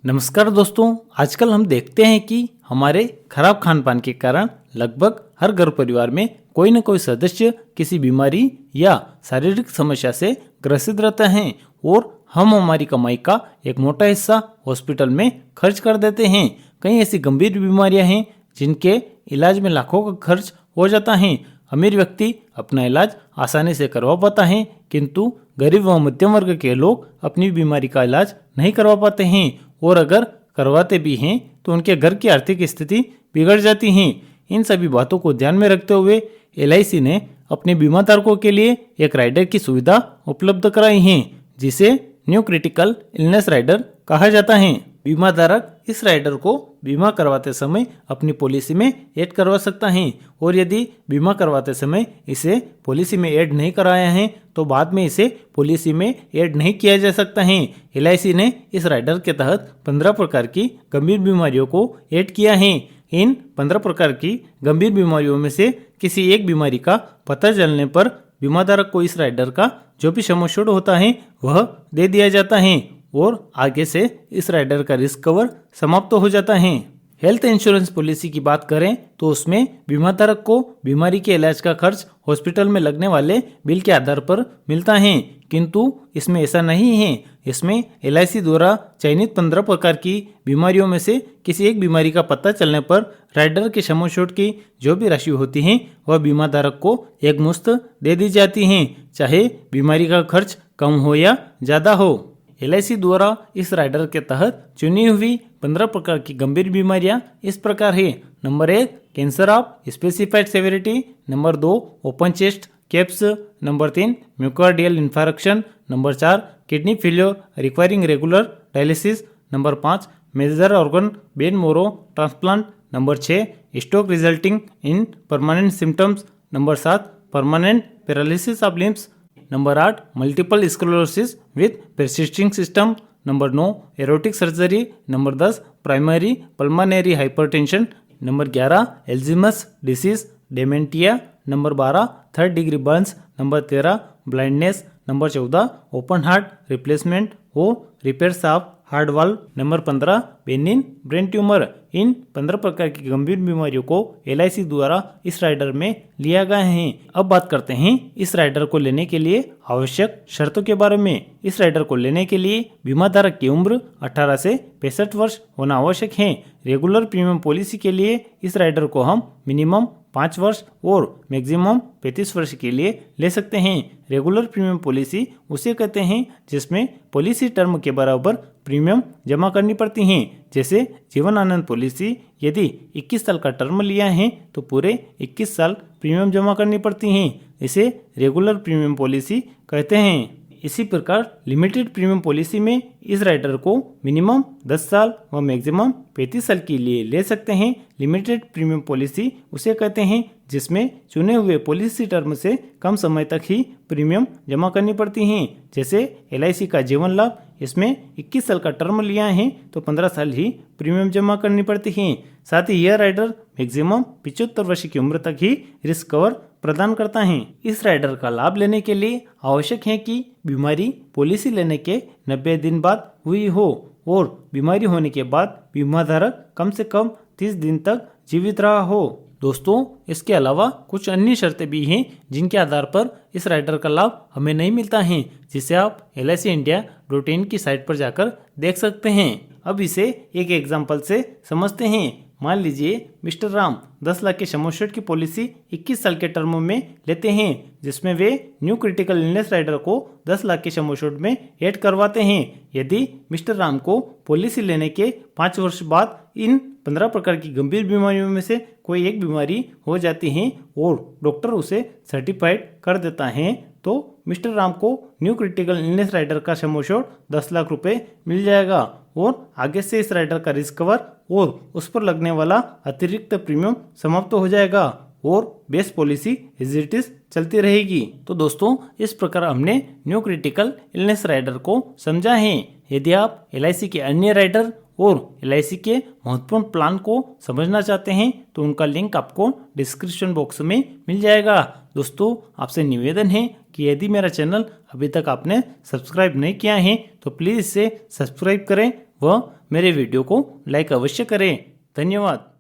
नमस्कार दोस्तों। आजकल हम देखते हैं कि हमारे खराब खान पान के कारण लगभग हर घर परिवार में कोई न कोई सदस्य किसी बीमारी या शारीरिक समस्या से ग्रसित रहता है और हम हमारी कमाई का एक मोटा हिस्सा हॉस्पिटल में खर्च कर देते हैं। कई ऐसी गंभीर बीमारियां हैं जिनके इलाज में लाखों का खर्च हो जाता है। अमीर व्यक्ति अपना इलाज आसानी से करवा पाता है, किंतु गरीब व मध्यम वर्ग के लोग अपनी बीमारी का इलाज नहीं करवा पाते हैं और अगर करवाते भी हैं तो उनके घर की आर्थिक स्थिति बिगड़ जाती है। इन सभी बातों को ध्यान में रखते हुए एलआईसी ने अपने बीमा धारकों के लिए एक राइडर की सुविधा उपलब्ध कराई है, जिसे न्यू क्रिटिकल इलनेस राइडर कहा जाता है। बीमा धारक इस राइडर को बीमा करवाते समय अपनी पॉलिसी में ऐड करवा सकता है और यदि बीमा करवाते समय इसे पॉलिसी में ऐड नहीं कराया है तो बाद में इसे पॉलिसी में ऐड नहीं किया जा सकता है। एलआईसी ने इस राइडर के तहत 15 प्रकार की गंभीर बीमारियों को ऐड किया है। इन 15 प्रकार की गंभीर बीमारियों में से किसी एक बीमारी का पता चलने पर बीमा धारक को इस राइडर का जो भी सम एश्योर्ड होता है वह दे दिया जाता है और आगे से इस राइडर का रिस्क कवर समाप्त हो जाता है। हेल्थ इंश्योरेंस पॉलिसी की बात करें तो उसमें बीमा धारक को बीमारी के इलाज का खर्च हॉस्पिटल में लगने वाले बिल के आधार पर मिलता है, किंतु इसमें ऐसा नहीं है। इसमें एलआईसी द्वारा चयनित 15 प्रकार की बीमारियों में से किसी एक बीमारी का पता चलने पर राइडर के सम एश्योर्ड की जो भी राशि होती है वह बीमा धारक को एक मुश्त दे दी जाती है, चाहे बीमारी का खर्च कम हो या ज़्यादा हो। एलआईसी द्वारा इस राइडर के तहत चुनी हुई 15 प्रकार की गंभीर बीमारियां इस प्रकार है। Number 1 cancer of specified severity, number 2 open chest caps, number 3 myocardial infarction, number 4 kidney failure requiring regular dialysis, number 5 major organ bone marrow transplant, number 6 stroke resulting in permanent symptoms, number 7 permanent paralysis of limbs, number 8 multiple sclerosis with persisting system, number 9 aortic surgery, number 10 primary pulmonary hypertension, number 11 Alzheimer's disease dementia, number 12 third degree burns, number 13 blindness, number 14 open heart replacement और repairs of heart valve, number 15 benign brain tumour. इन 15 प्रकार की गंभीर बीमारियों को LIC द्वारा इस rider में लिया गया है। अब बात करते हैं इस राइडर को लेने के लिए आवश्यक शर्तों के बारे में। इस राइडर को लेने के लिए बीमा धारक की उम्र 18 से 65 वर्ष होना आवश्यक है। रेगुलर प्रीमियम पॉलिसी के लिए इस राइडर को हम मिनिमम 5 वर्ष और मैक्सिमम 35 वर्ष के लिए ले सकते हैं। रेगुलर प्रीमियम पॉलिसी उसे कहते हैं जिसमें पॉलिसी टर्म के बराबर प्रीमियम जमा करनी पड़ती हैं। जैसे जीवन आनंद पॉलिसी यदि 21 साल का टर्म लिया है तो पूरे 21 साल प्रीमियम जमा करनी पड़ती हैं। इसे रेगुलर प्रीमियम पॉलिसी कहते हैं। इसी प्रकार लिमिटेड प्रीमियम पॉलिसी में इस राइडर को मिनिमम 10 साल व मैक्सिमम 35 साल के लिए ले सकते हैं। लिमिटेड प्रीमियम पॉलिसी उसे कहते हैं जिसमें चुने हुए पॉलिसी टर्म से कम समय तक ही प्रीमियम जमा करनी पड़ती हैं। जैसे एलआईसी का जीवन लाभ, इसमें 21 साल का टर्म लिया है तो 15 साल ही प्रीमियम जमा करनी पड़ती है। साथ ही यह राइडर मैक्सिमम 75 वर्ष की उम्र तक ही रिस्क कवर प्रदान करता है। इस राइडर का लाभ लेने के लिए आवश्यक है कि बीमारी पॉलिसी लेने के 90 दिन बाद हुई हो और बीमारी होने के बाद बीमा धारक कम से कम 30 दिन तक जीवित रहा हो। दोस्तों, इसके अलावा कुछ अन्य शर्तें भी हैं जिनके आधार पर इस राइडर का लाभ हमें नहीं मिलता है, जिसे आप LICindia.in की साइट पर जाकर देख सकते हैं। अब इसे एक एग्जाम्पल से समझते हैं। मान लीजिए मिस्टर राम 10 लाख के सम एश्योर्ड की पॉलिसी 21 साल के टर्म में लेते हैं, जिसमें वे न्यू क्रिटिकल इलनेस राइडर को 10 लाख के सम एश्योर्ड में ऐड करवाते हैं। यदि मिस्टर राम को पॉलिसी लेने के 5 वर्ष बाद इन 15 प्रकार की गंभीर बीमारियों में से कोई एक बीमारी हो जाती है और डॉक्टर उसे सर्टिफाइड कर देता है तो मिस्टर राम को न्यू क्रिटिकल इलनेस राइडर का सम एश्योर्ड 10 लाख रुपए मिल जाएगा और आगे से इस राइडर का रिस्क कवर और उस पर लगने वाला अतिरिक्त प्रीमियम समाप्त हो जाएगा और base policy as it is चलती रहेगी। तो दोस्तों, इस प्रकार हमने न्यू क्रिटिकल इलनेस राइडर को समझा है। यदि आप LIC के अन्य राइडर और LIC के महत्वपूर्ण प्लान को समझना चाहते हैं तो उनका लिंक आपको डिस्क्रिप्शन बॉक्स में मिल जाएगा। दोस्तों, आपसे निवेदन है कि यदि मेरा चैनल अभी तक आपने सब्सक्राइब नहीं किया है तो प्लीज़ इसे सब्सक्राइब करें व मेरे वीडियो को लाइक अवश्य करें। धन्यवाद।